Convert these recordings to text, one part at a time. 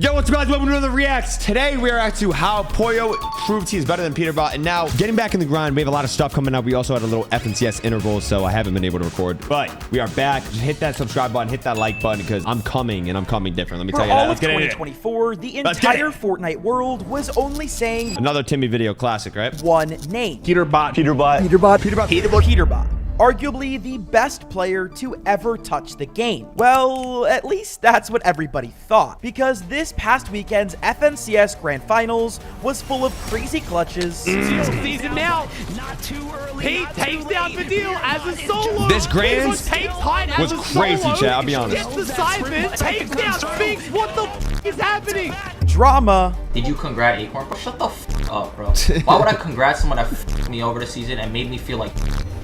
Yo, what's up, guys? Welcome to another Reacts. Today, we are to how Pollo proved he's better than Peterbot. And now, getting back in the grind, we have a lot of stuff coming up. We also had a little FNCS interval, so I haven't been able to record. But we are back. Just hit that subscribe button, hit that like button, because I'm coming, and I'm coming different. Let me tell you that. Let's get 2024, the entire Fortnite world was only saying another Timmy video classic, right? One name. Peterbot. Arguably the best player to ever touch the game. Well, at least that's what everybody thought, because this past weekend's FNCS Grand Finals was full of crazy clutches. Season now, not too early. He takes down the deal as a solo. This Grand was crazy, chat. I'll be honest. Gets the Siphon, takes down Sphinx. What the f is happening? Drama. Did you congrat Acorn? Bro, shut the f up, bro. Why would I congrat someone that f me over the season and made me feel like?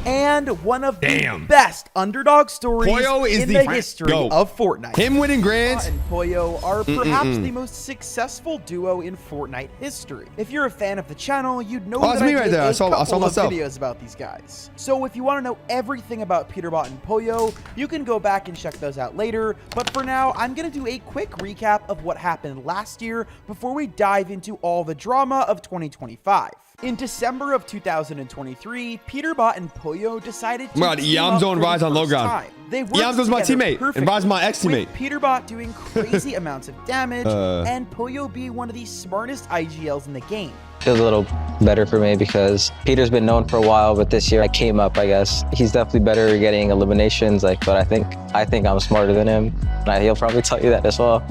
And one of the best underdog stories in the history of Fortnite. Him winning Grands and Pollo are perhaps the most successful duo in Fortnite history. If you're a fan of the channel, you'd know that I did a couple of videos about these guys. So if you want to know everything about Peterbot and Pollo, you can go back and check those out later. But for now, I'm going to do a quick recap of what happened last year before we dive into all the drama of 2025. In December of 2023, Peterbot and Pollo decided to Yamzo and Rise on low ground. Yamzo's my teammate, and Rise my ex-teammate. Peterbot doing crazy amounts of damage, and Pollo being one of the smartest IGLs in the game. Feels a little better for me because Peter's been known for a while, but this year I came up, I guess. He's definitely better at getting eliminations, but I think I'm smarter than him. And he'll probably tell you that as well.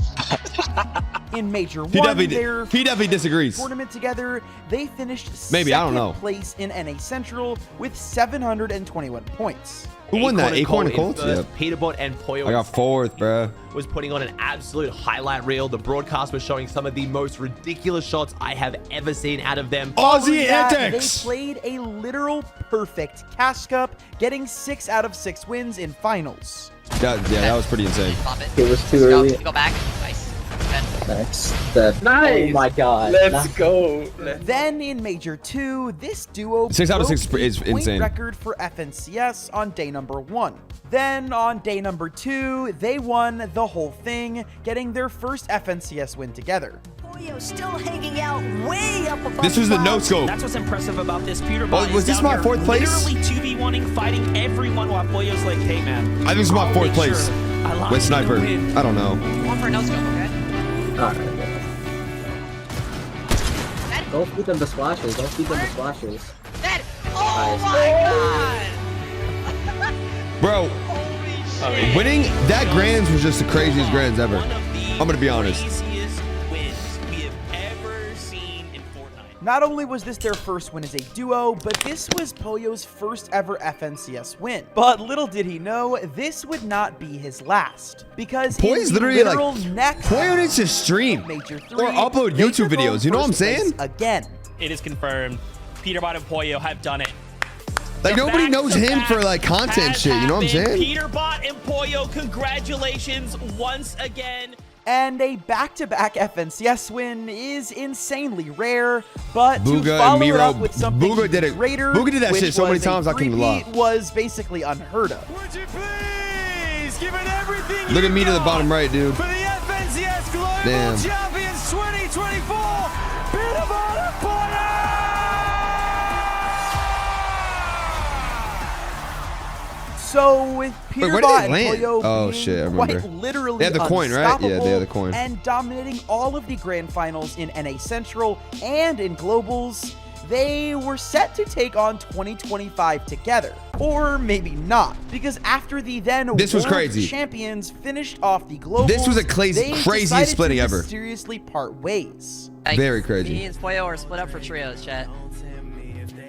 In Major 1, he definitely disagrees. Tournament together, they finished second place in NA Central with 721 points. Who won that? Acorn and Colts? Yeah. Peterbot and Pollo. I got fourth, bro. Was putting on an absolute highlight reel. The broadcast was showing some of the most ridiculous shots I have ever seen out of them. Aussie antics! They played a literal perfect Cash Cup, getting 6 out of 6 wins in finals. That was pretty insane. It was too early. Go back. Nice. Nice. Nice. Oh my god. Let's go. Then in Major 2, this duo 6 out of 6 is broke the insane. record for FNCS on day number 1. Then on day number 2, they won the whole thing, getting their first FNCS win together. Pollo still hanging out way up above. This was the no scope. That's what's impressive about this Peterbot. Was this my 4th place? Literally 2v1ing, fighting everyone while Pollo's like, hey man. I think this is my 4th place. With Sniper. I don't know. One for no scope, okay? Alright. Don't feed them the splashes. Don't feed them the splashes. Dead. Oh my god! Bro, winning that Grands was just the craziest Grands ever. I'm gonna be honest. Not only was this their first win as a duo, but this was Pollo's first ever FNCS win. But little did he know, this would not be his last. Because Pollo's literally next Pollo needs to stream Major 3, or upload YouTube videos. You know what I'm saying? Again. It is confirmed. Peterbot and Pollo have done it. Like, nobody knows him for content shit. You know what I'm saying? Peterbot and Pollo, congratulations once again. And a back-to-back FNCS win is insanely rare, but Booga to follow and Miro, it up with something Booga did it. greater, Booga did that shit so many times I couldn't laugh. Was basically unheard of. Would you please give it everything? Look at me to the bottom right, dude. For the FNCS Global Champions 2024, Peterbot and Pollo! So with Peterbot and Pollo quite literally they had the coin, right? Yeah, they had the coin. And dominating all of the grand finals in NA Central and in Globals, they were set to take on 2025 together. Or maybe not, because after the then world champions finished off the Globals, this was a craziest splitting ever. Mysteriously part ways. Very crazy. Me and Pollo are split up for trios, chat.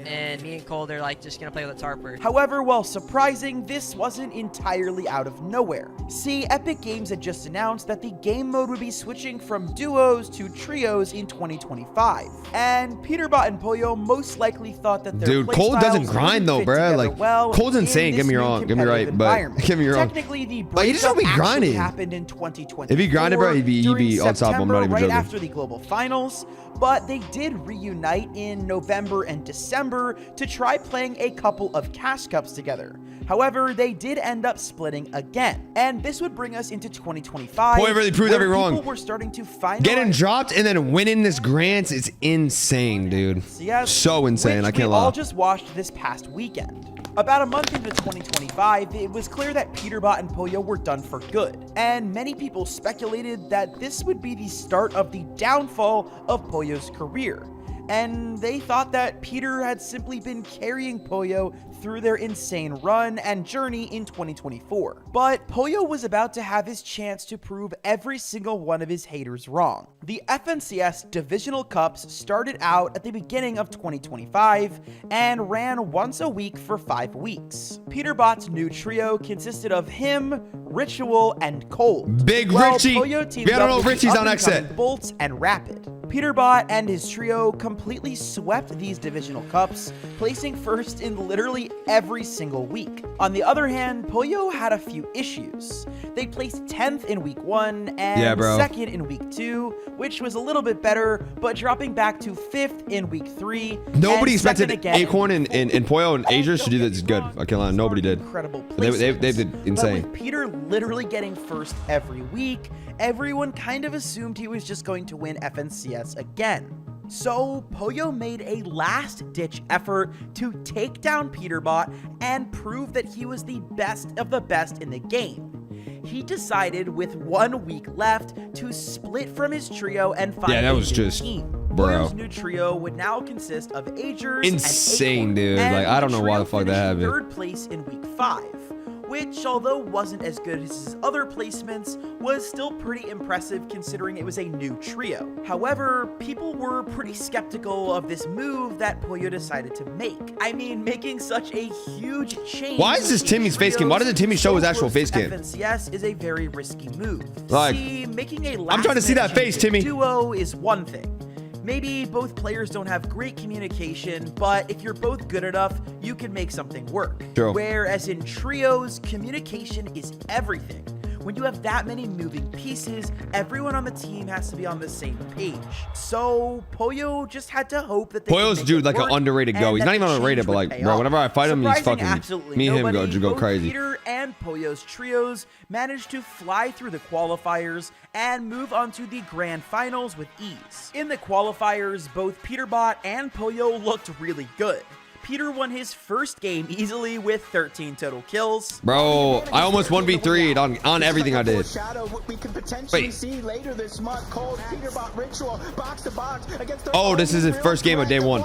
And me and Cole, they're just gonna play with a tarper. However, while surprising, this wasn't entirely out of nowhere. See, Epic Games had just announced that the game mode would be switching from duos to trios in 2025. And Peterbot and Pollo most likely thought that their Cole doesn't grind though, bruh. Cole's insane, get me wrong, get me right, but get me wrong. Technically, the he just don't be grinding. Happened in 2020. If he grinded, bro, he'd be on top. I'm not even joking. Right after the global finals. But they did reunite in November and December to try playing a couple of Cash Cups together. However, they did end up splitting again. And this would bring us into 2025. Boy, really proved every wrong. People were starting to finalize. Getting dropped and then winning this Grants is insane, dude. Yes, so insane. I can't lie. We all just watched this past weekend. About a month into 2025, it was clear that Peterbot and Pollo were done for good, and many people speculated that this would be the start of the downfall of Pollo's career. And they thought that Peter had simply been carrying Pollo through their insane run and journey in 2024. But Pollo was about to have his chance to prove every single one of his haters wrong. The FNCS Divisional Cups started out at the beginning of 2025 and ran once a week for 5 weeks. Peterbot's new trio consisted of him, Ritual, and Cold. Big Richie! Pollo We don't know if Richie's on exit. Bolts and Rapid. Peterbot and his trio completely swept these divisional cups, placing first in literally every single week. On the other hand, Pollo had a few issues. They placed 10th in week 1 and 2nd in week 2, which was a little bit better, but dropping back to 5th in week 3. Nobody expected Acorn and Pollo and Azers to do this good. I can't lie, nobody did. Incredible. They did insane. But with Peter literally getting first every week, everyone kind of assumed he was just going to win FNCS again. So Pollo made a last-ditch effort to take down Peterbot and prove that he was the best of the best in the game. He decided with 1 week left to split from his trio and find that was a new just team. bro. Pollo's new trio would now consist of Agers Insane, and dude. and Like, I don't know why the trio fuck that finished happened. 3rd place in week 5. Which, although wasn't as good as his other placements, was still pretty impressive considering it was a new trio. However, people were pretty skeptical of this move that Pollo decided to make. I mean, making such a huge change. Why is this Timmy's face cam? Why doesn't Timmy show his actual face cam? FNCS is a very risky move. Like, See, making a I'm trying to see that face, Timmy. duo is one thing. Maybe both players don't have great communication, but if you're both good enough, you can make something work. True. Whereas in trios, communication is everything. When you have that many moving pieces, everyone on the team has to be on the same page. So Pollo just had to hope that they Pollo's dude like an underrated go. He's not even underrated, but like, bro, whenever I fight him, he's fucking me and him go crazy. Peter and Pollo's trios managed to fly through the qualifiers and move on to the grand finals with ease. In the qualifiers, both Peterbot and Pollo looked really good. Peter won his first game easily with 13 total kills. Bro, I almost 1v3'd on everything I did. Wait. Oh, this is his first game of day 1.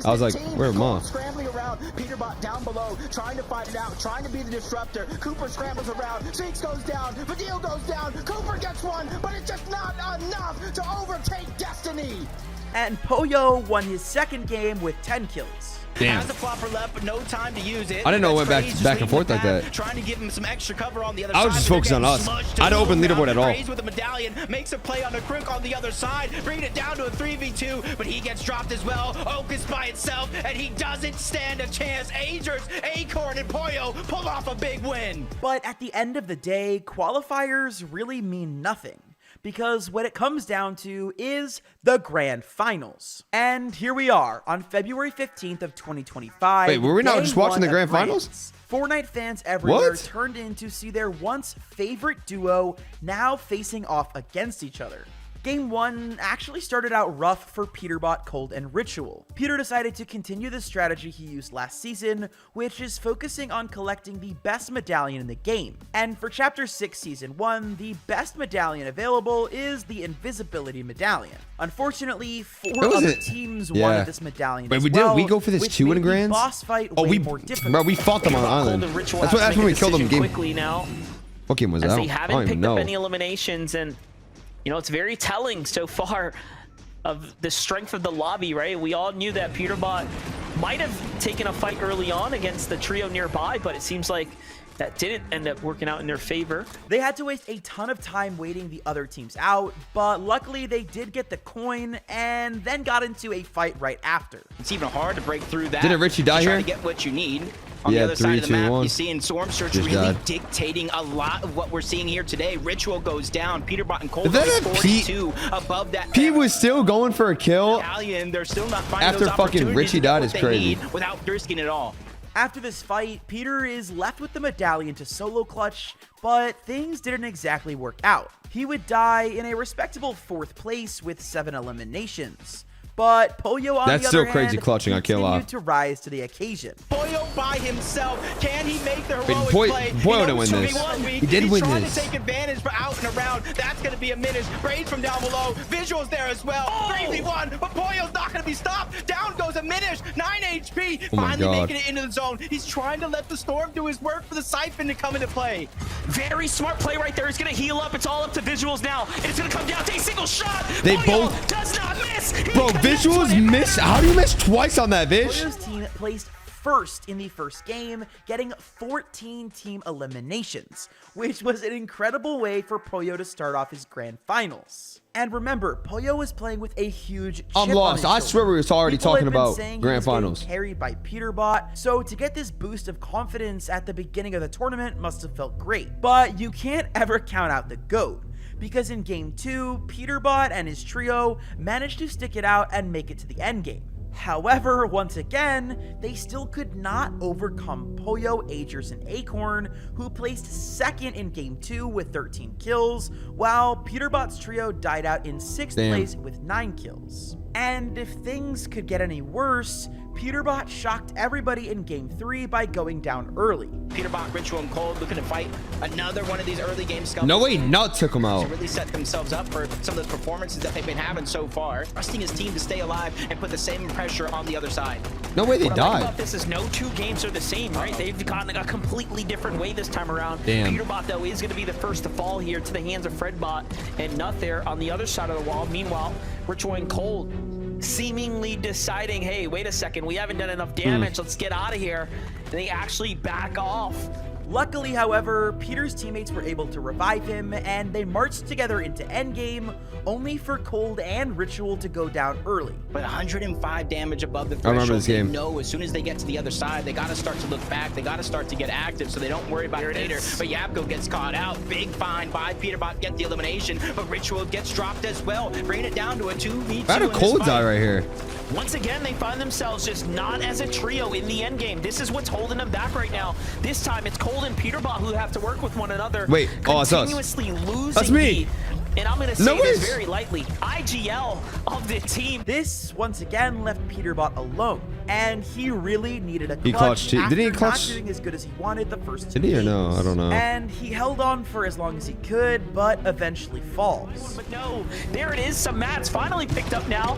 I was like, where am I? Scrambling around, Peterbot down below, trying to fight it out, trying to be the disruptor. Cooper scrambles around, Zeeks goes down, Vadil goes down, Cooper gets one, but it's just not enough to overtake Destiny. And Pollo won his second game with 10 kills. Damn. Has the flopper left, but no time to use it. I didn't know it went Craze back and forth like that. Trying to give him some extra cover on the other I was side, just but focused on they're us. getting smushed I didn't open to the leaderboard at all. Craze with a medallion, makes a play on a crook on the other side, bringing it down to a 3v2, but he gets dropped as well. Oak is by itself, and he doesn't stand a chance. Agers, Acorn, and Pollo pull off a big win. But at the end of the day, qualifiers really mean nothing, because what it comes down to is the grand finals. And here we are on February 15th of 2025. Wait, were we not day just watching one the of grand Grands. finals? Fortnite fans everywhere What? turned in to see their once favorite duo now facing off against each other. Game 1 actually started out rough for Peterbot, Cold, and Ritual. Peter decided to continue the strategy he used last season, which is focusing on collecting the best medallion in the game. And for Chapter 6 Season 1, the best medallion available is the Invisibility Medallion. Unfortunately, 4 other teams wanted this medallion as well. Didn't we go for this which 2 in made the Grands? boss fight Oh, way more difficult. bro, we fought them on Island. That's when we killed them. Game. Quickly now, What game was that? as they I haven't don't even picked know. up any eliminations, and you know, it's very telling so far of the strength of the lobby, right? We all knew that Peterbot might have taken a fight early on against the trio nearby, but it seems like that didn't end up working out in their favor. They had to waste a ton of time waiting the other teams out, but luckily they did get the coin and then got into a fight right after. It's even hard to break through that. Didn't Richie die Try here? to get what you need. On Yeah, the other 3, side of the 2, map, 1. you see in Storm Search Just really died. dictating a lot of what we're seeing here today. Ritual goes down. Peterbot and Cold Is that are a Pete? 42 above that. He was still going for a kill Italian, they're still not finding after those fucking opportunities Richie to get died what is they crazy. need without risking it all. After this fight, Peter is left with the medallion to solo clutch, but things didn't exactly work out. He would die in a respectable 4th place with 7 eliminations. But Pollo, on the other still hand, crazy clutching. I can't lie. continued to rise to the occasion. Pollo by himself. Can he make the heroic play? Pollo didn't win this. He did win trying this. to take advantage, but out and around. That's going to be a minute. Braid from down below. Visuals there as well. 3v1, but Pollo's not going to be stopped. Down goes a Minish. 9 HP. Oh my Finally God. making it into the zone. He's trying to let the Storm do his work for the Siphon to come into play. Very smart play right there. He's going to heal up. It's all up to Visuals now. And it's going to come down to a single shot. They Pollo both does not miss. He Bro, connects Visuals with it. miss. How do you miss twice on that, Vish? Pollo's team placed first in the first game, getting 14 team eliminations, which was an incredible way for Pollo to start off his grand finals. And remember, Pollo was playing with a huge chip I'm on lost. his I shoulder. swear we were already People had talking been about saying he grand was getting finals. carried by Peterbot, so to get this boost of confidence at the beginning of the tournament must have felt great. But you can't ever count out the GOAT, because in Game 2, Peterbot and his trio managed to stick it out and make it to the endgame. However, once again, they still could not overcome Pollo, Agers, and Acorn, who placed second in Game 2 with 13 kills, while Peterbot's trio died out in 6th place with 9 kills. And if things could get any worse, Peterbot shocked everybody in Game 3 by going down early. Peterbot, Ritual, and Cold looking to fight another one of these early game scuffles. No way, Nut took him out. To really set themselves up for some of the performances that they've been having so far. Trusting his team to stay alive and put the same pressure on the other side. No way they What I like died. about this is no 2 games are the same, right? They've gone a completely different way this time around. Damn. Peterbot, though, is going to be the first to fall here to the hands of Fredbot and Nut there on the other side of the wall. Meanwhile, Ritual and Cold seemingly deciding, hey, wait a second, we haven't done enough damage. Let's get out of here. And they actually back off. Luckily, however, Peter's teammates were able to revive him, and they marched together into endgame, only for Cold and Ritual to go down early. But 105 damage above the I threshold. remember this game. They know as soon as they get to the other side, they got to start to look back. They got to start to get active so they don't worry about it later. But Yapko gets caught out. Big find by Peterbot, get the elimination. But Ritual gets dropped as well, bringing it down to a 2v2. How did Cold die right here? Once again, they find themselves just not as a trio in the end game. This is what's holding them back right now. This time, it's Cold and Peterbot who have to work with one another. Wait, oh, it's us. Continuously losing. That's me. And I'm going to say No this ways. very lightly. IGL of the team. This, once again, left Peterbot alone, and he really needed a clutch. He clutched. Did he after clutch? not doing as good as he wanted the first 2 Did he or no? games. I don't know. And he held on for as long as he could, but eventually falls. But no, there it is. Some mats finally picked up now.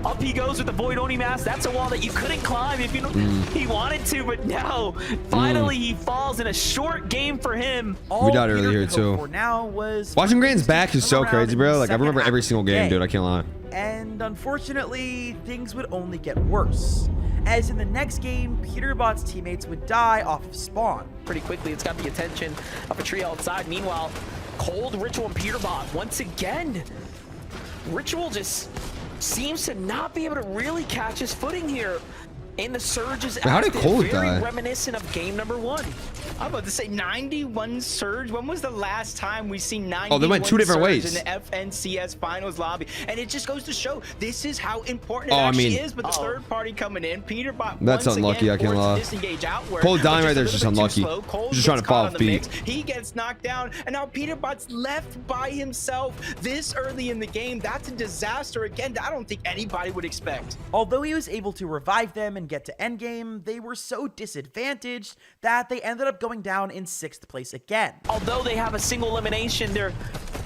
Up he goes with the Void Oni mask. That's a wall that you couldn't climb if you know he wanted to, but no. Finally, he falls in a short game for him. All died Peter early here, could too. hope for now was Watching Grand's back is so around crazy, in bro. the Like, I second remember half every of the single game, dude. I can't lie. And unfortunately, things would only get worse, as in the next game, Peterbot's teammates would die off of spawn. Pretty quickly, it's got the attention of a trio outside. Meanwhile, Cold, Ritual, and Peterbot once again. Ritual just seems to not be able to really catch his footing here. And the surge is How did active, Cold very die? reminiscent of game number 1. I'm about to say 91 surge. When was the last time we seen 91 Oh, they went 2 different surge ways. in the FNCS finals lobby? And it just goes to show this is how important Oh, it I actually mean- is. But the third party coming in, Peterbot That's once unlucky, again I can't forced to lie. disengage outward, Cold dying but right there just is a just little bit too unlucky. slow. Cold He's just gets trying to caught follow on the feet. mix. He gets knocked down, and now Peterbot's left by himself this early in the game. That's a disaster again. I don't think anybody would expect. Although he was able to revive them and get to endgame, they were so disadvantaged that they ended up going down in 6th place again. Although they have a single elimination, they're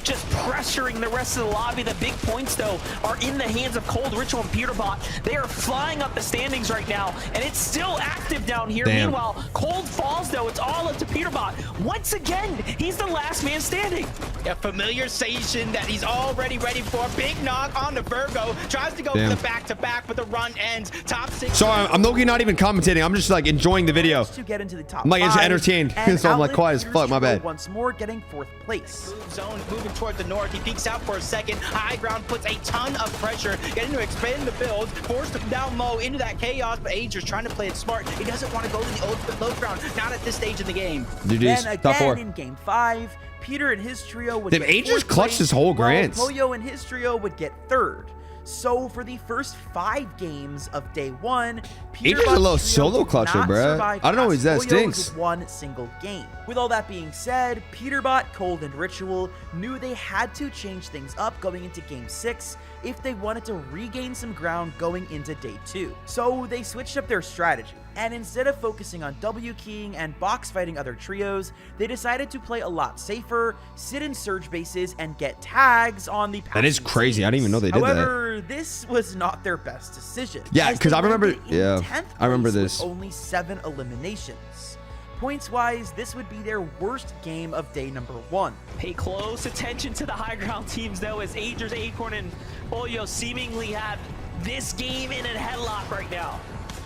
just pressuring the rest of the lobby. The big points, though, are in the hands of Cold, Ritual, and Peterbot. They are flying up the standings right now, and it's still active down here. Damn. Meanwhile, Cold falls, though. It's all up to Peterbot. Once again, he's the last man standing. A familiar station that he's already ready for. Big knock on the Virgo. Tries to go Damn. for the back-to-back, but the run ends. Top 6. Sorry, I'm low-key not even commentating. I'm just like enjoying the video. To get into the top I'm like, it's 5, entertained, and so I'm like outlived quiet as Peter's fuck, my trio bad. Once more, getting 4th place. Zone moving toward the north. He peeks out for a second. High ground puts a ton of pressure, getting to expand the build, forced him down low into that chaos, but Ager's trying to play it smart. He doesn't want to go to the ultimate low ground, not at this stage in the game. GG's. Then Top 4. again in game 5, Peter and his trio would Damn, get Agers 4th clutched place, his whole while grants. Pollo and his trio would get 3rd. So for the first 5 games of day 1, Peter's a little solo clutcher, bro. I don't know if that stinks. One single game. With all that being said, Peterbot, Cold, and Ritual knew they had to change things up going into game 6 if they wanted to regain some ground going into day 2. So they switched up their strategy, and instead of focusing on W keying and box fighting other trios, they decided to play a lot safer, sit in surge bases, and get tags on the That is crazy. I didn't even know they did that. However, this was not their best decision. Yeah, because I remember. Yeah, I remember this. Only 7 eliminations. Points-wise, this would be their worst game of day number 1. Pay close attention to the high ground teams, though, as Agers, Acorn, and Pollo seemingly have this game in a headlock right now.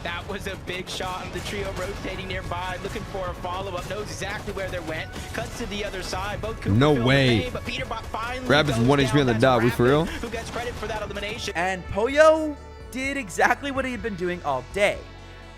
That was a big shot of the trio rotating nearby, looking for a follow-up, knows exactly where they went, cuts to the other side. Both no way. But Peterbot finally Rabbit's 1 HP on the dot. We for real? Who gets credit for that elimination? And Pollo did exactly what he had been doing all day,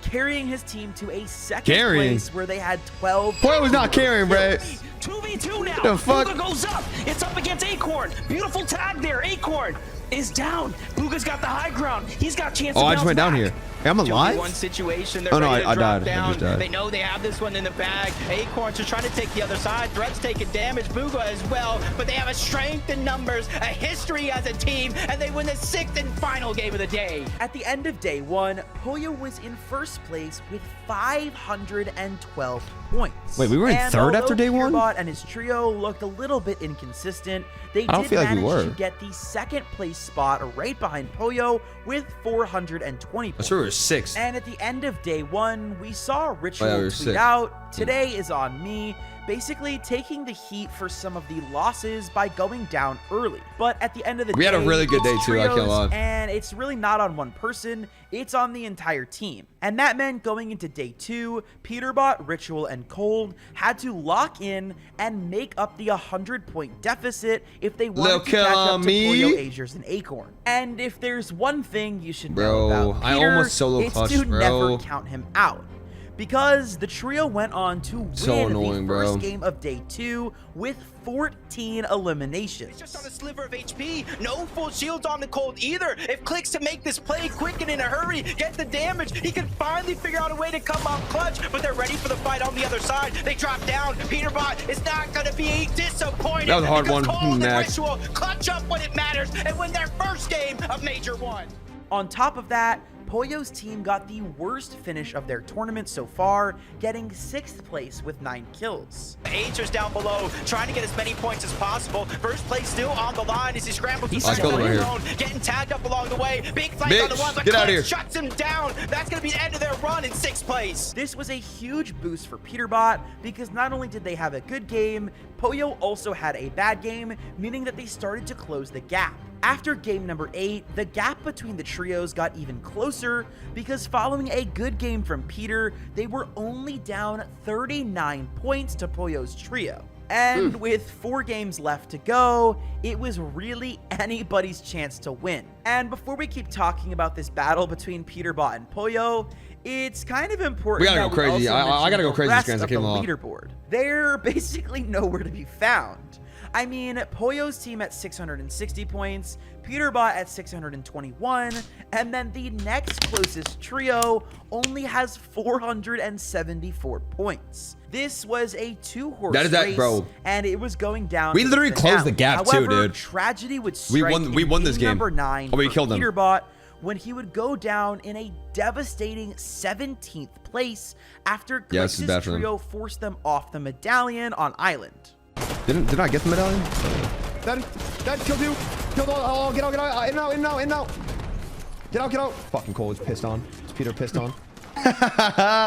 carrying his team to a second place where they had 12. Pollo was not carrying, bro. 2v2 now. The fuck? Booga goes up. It's up against Acorn. Beautiful tag there. Acorn is down. Booga's got the high ground. He's got a chance to I just went down here. Hey, I'm alive? One situation, they're oh no, ready to I drop died. Down. I just died. They know they have this one in the bag. Acorns are trying to take the other side. Threat's taking damage. Booga as well. But they have a strength in numbers, a history as a team, and they win the 6th and final game of the day. At the end of day 1, Pollo was in first place with 512 points. Wait, we were in third after day 1? Peterbot and his trio looked a little bit inconsistent. They I don't did feel like we manage were. to get the 2nd place spot right behind Pollo with 420 points. I swear we were 6. And at the end of day 1, we saw Ritual we were tweet 6. out, "Today is on me," basically taking the heat for some of the losses by going down early. But at the end of the day, we had a really good day it's too, I can't trios, lie. and it's really not on one person, it's on the entire team. And that meant going into day 2, Peterbot, Ritual, and Cold had to lock in and make up the 100-point deficit if they wanted to catch up to Pollo, Agers, and Acorn. And if there's one thing you should know about Peter, I almost solo it's clutched, to bro. never count him out. Because the trio went on to win the first game of day 2 with 14 eliminations. It's just on a sliver of HP. No full shields on the Cold either. If Clix to make this play quick and in a hurry, get the damage, he can finally figure out a way to come off clutch, but they're ready for the fight on the other side. They drop down. Peterbot is not going to be disappointed. That was a hard one. Cold and Ritual clutch up when it matters and win their first game of Major 1. On top of that, Pollo's team got the worst finish of their tournament so far, getting 6th place with 9 kills. Agers down below, trying to get as many points as possible. First place still on the line as he scrambles to zone, getting tagged up along the way. Big fight on the one, but get out of here. Shuts him down. That's going to be the end of their run in 6th place. This was a huge boost for Peterbot because not only did they have a good game, Pollo also had a bad game, meaning that they started to close the gap. After game number 8, the gap between the trios got even closer because following a good game from Peter, they were only down 39 points to Pollo's trio. And with 4 games left to go, it was really anybody's chance to win. And before we keep talking about this battle between Peterbot and Pollo, it's kind of important. We gotta go crazy. I gotta go crazy. The leaderboard. They're basically nowhere to be found. I mean, Pollo's team at 660 points, Peterbot at 621, and then the next closest trio only has 474 points. This was a 2-horse race, bro. And it was going down. We literally closed the gap. However, too, dude. Tragedy would strike we won this game. Number 9 we killed them. Peterbot when he would go down in a devastating 17th place after Clix's trio forced them off the medallion on Island. Did I get the medallion? That killed you. Killed all. Oh, get out. In now. Get out. Fucking Cole is pissed on. Is Peter pissed on?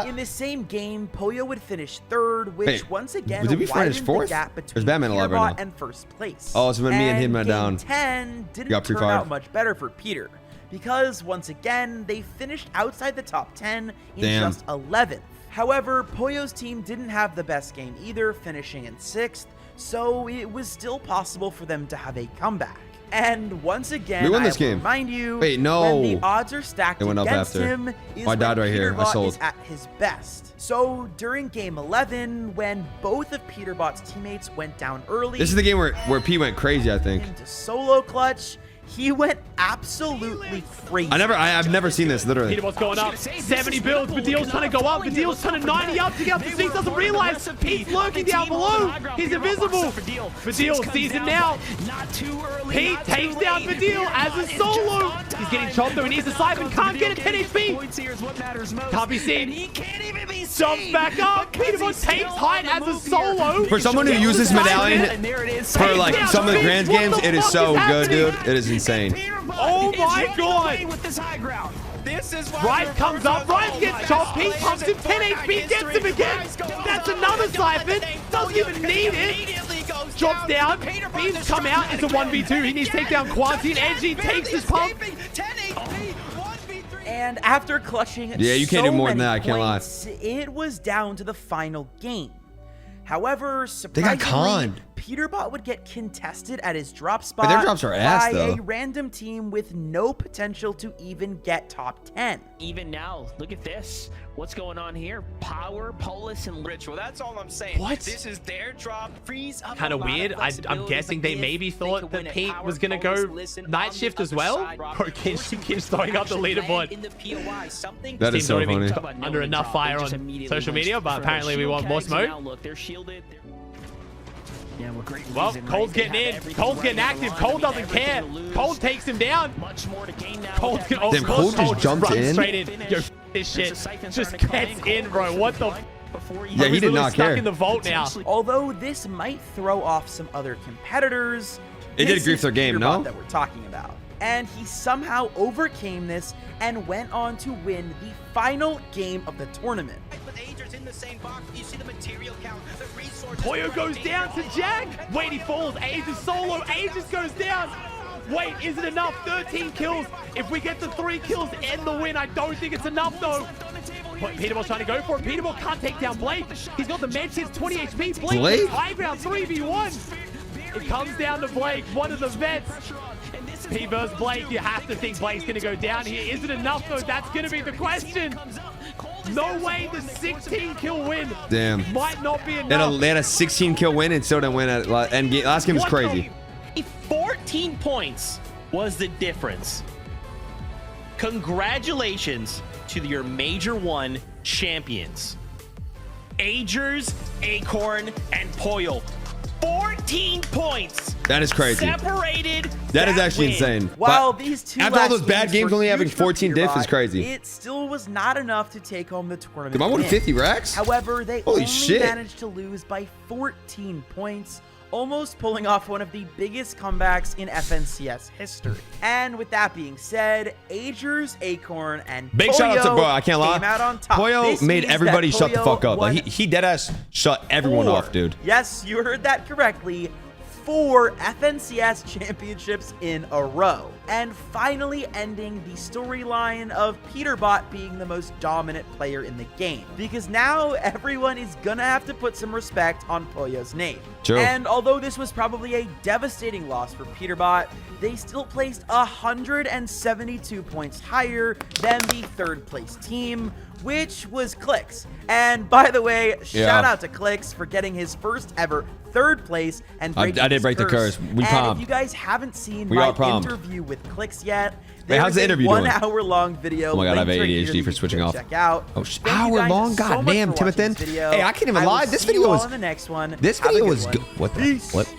In the same game, Pollo would finish 3rd, which once again did we finish widened 4th? the gap between There's Batman alive right now. and first place. Oh, so when me and him went down. Game 10 didn't turn out much better for Peter because once again they finished outside the top 10 in just 11th. However, Pollo's team didn't have the best game either, finishing in 6th. So it was still possible for them to have a comeback. And once again, we won this I game. Remind you, when the odds are stacked against him, is I died right here. I sold. is at his best. So during game 11, when both of Peterbot's teammates went down early, this is the game where P went crazy, I think. Into solo clutch, He went absolutely crazy. I've never seen this, literally. Peterbot's going up. 70 builds. Badil's trying to go up. Badil's trying to 90 up to get up to 6. Doesn't realize he's lurking down below. He's invisible. Badil sees him now. Pete takes down Badil as a solo. He's getting chopped though. He needs a siphon. Can't get it. 10 HP. Can't be seen. Jumps back up. Peterbot takes height as a solo. For someone who uses medallion for like some of the grand games, it is so good, dude. It is insane. Oh my god. Rice comes up. Rice gets chopped. Pete pumps him. 10 HP. Gets him again. That's another siphon. Doesn't even need it. Drops down. Pete's come out. It's a 1v2. He needs to take down Quanti, and Edgy takes his pump. And after clutching you can't do more than that, I can't lie. It was down to the final game. However, surprisingly, Peterbot would get contested at his drop spot their drops are ass, by though. a random team with no potential to even get top 10. Even now, look at this. What's going on here? Power, Polis, and Rich. Well, that's all I'm saying. What? This is their drop. Freeze up. Kind of weird. I'm guessing they maybe thought that Pete was going to go night shift as well. Bro, Kinshi keeps throwing up the leaderboard. That is so funny. Under enough fire on social media, but apparently we want more smoke. Look, they're shielded. Well, Cole's getting in. Cole's getting active. Cole doesn't care. Cole takes him down. Much more to gain now. Damn, Cole just jumped in. Straight in. Yo, this shit just gets in, bro. What the? Yeah, he did not care. Stuck in the vault now. Although this might throw off some other competitors, it did grief their game, no? That we're talking about. And he somehow overcame this and went on to win the final game of the tournament. Pollo goes down to Jack. Wait, he falls. Aegis solo. Aegis goes down. Wait, is it enough? 13 kills. If we get the 3 kills and the win, I don't think it's enough, though. But Peterbot's trying to go for it. Peterbot can't take down Blake. He's got the med kits, 20 HP. Blake? High ground, 3v1. It comes down to Blake, one of the vets. P versus Blake, you have to think Blake's going to go down here. Is it enough, though? That's going to be the question. No way the 16 kill win. Damn. Might not be enough. They had a 16 kill win and still didn't win at endgame. Last game was crazy. 14 points was the difference. Congratulations to your Major 1 champions. Agers, Acorn, and Pollo. 14 points. That is crazy. Separated. That is actually insane. While these two after all those bad games only having 14 diff is crazy. It still was not enough to take home the tournament. Dude, I won 50 racks. However, they only managed to lose by 14 points, almost pulling off one of the biggest comebacks in FNCS history. And with that being said, Agers, Acorn, and big Pollo shout out to Pollo. I can't lie. came out on top. Pollo made everybody shut the fuck up. Like he dead ass shut everyone off, dude. Yes, you heard that correctly. 4 FNCS championships in a row. And finally ending the storyline of Peterbot being the most dominant player in the game. Because now everyone is gonna have to put some respect on Pollo's name. True. And although this was probably a devastating loss for Peterbot, they still placed 172 points higher than the 3rd place team, which was Clix. And by the way, shout out to Clix for getting his first ever 3rd place and breaking I did break the curse. We and if you guys haven't seen my interview with Clix yet, how's the interview doing? 1 hour long video. Oh my god, I have ADHD for switching off. Check out. Oh, hour long? God damn, Timothy. Hey, I can't even lie. This video was the next one. This video was good. What?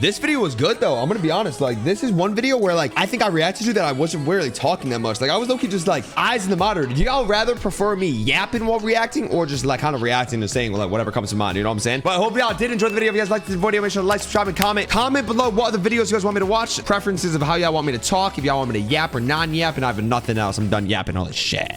This video was good though. I'm gonna be honest. Like, this is one video where like I think I reacted to that I wasn't really talking that much. Like, I was low-key just like eyes in the monitor. Do y'all rather prefer me yapping while reacting or just like kind of reacting to saying like whatever comes to mind? You know what I'm saying? But I hope y'all did enjoy the video. If you guys liked this video, make sure to like, subscribe, and comment. Comment below what other videos you guys want me to watch. Preferences of how y'all want me to talk. If y'all want me to yap or non-yap, and I have nothing else. I'm done yapping all this shit.